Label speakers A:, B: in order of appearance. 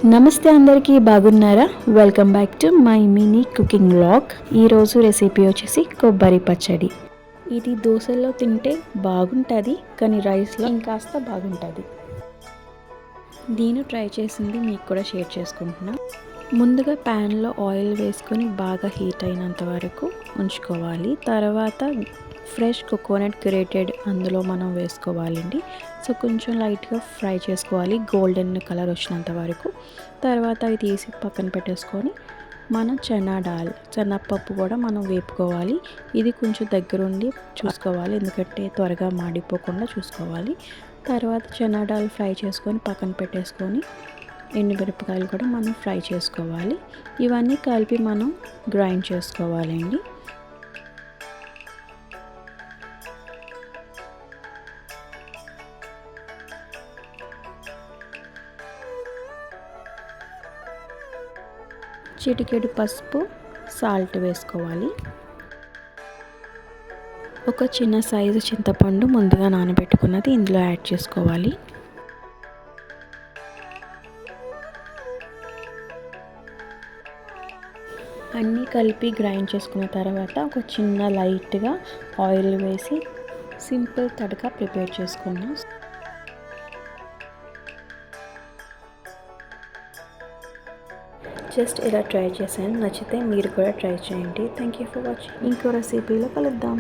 A: నమస్తే అందరికీ బాగున్నారా? Welcome back to my mini cooking vlog. ఈరోజు రెసిపీ వచ్చేసి కొబ్బరి పచ్చడి. ఇది దోశల్లో తింటే బాగుంటుంది, కానీ రైస్లో ఇంకాస్త బాగుంటుంది. నేను ట్రై చేసింది మీకు కూడా షేర్ చేసుకుంటున్నా. ముందుగా ప్యాన్లో ఆయిల్ వేసుకొని బాగా హీట్ అయినంత వరకు ఉంచుకోవాలి. తర్వాత ఫ్రెష్ కోకోనట్ గ్రేటెడ్ అందులో మనం వేసుకోవాలండి. సో కొంచెం లైట్గా ఫ్రై చేసుకోవాలి, గోల్డెన్ కలర్ వచ్చినంత వరకు. తర్వాత అవి తీసి పక్కన పెట్టేసుకొని మనం శనగపప్పు కూడా మనం వేపుకోవాలి. ఇది కొంచెం దగ్గరుండి చూసుకోవాలి, ఎందుకంటే త్వరగా మాడిపోకుండా చూసుకోవాలి. తర్వాత చనా ఫ్రై చేసుకొని పక్కన పెట్టేసుకొని ఎండుమిరపకాయలు కూడా మనం ఫ్రై చేసుకోవాలి. ఇవన్నీ కలిపి మనం గ్రైండ్ చేసుకోవాలండి. చిటికెడు పసుపు, సాల్ట్ వేసుకోవాలి. ఒక చిన్న సైజు చింతపండు ముందుగా నానబెట్టుకున్నది ఇందులో యాడ్ చేసుకోవాలి. అన్నీ కలిపి గ్రైండ్ చేసుకున్న తర్వాత ఒక చిన్న లైట్గా ఆయిల్ వేసి సింపుల్ తడక ప్రిపేర్ చేసుకున్నాం. జస్ట్ ఇలా ట్రై చేశాను, నచ్చితే మీరు కూడా ట్రై చేయండి. Thank you for watching. ఇంకో రెసిపీలో కలుద్దాం.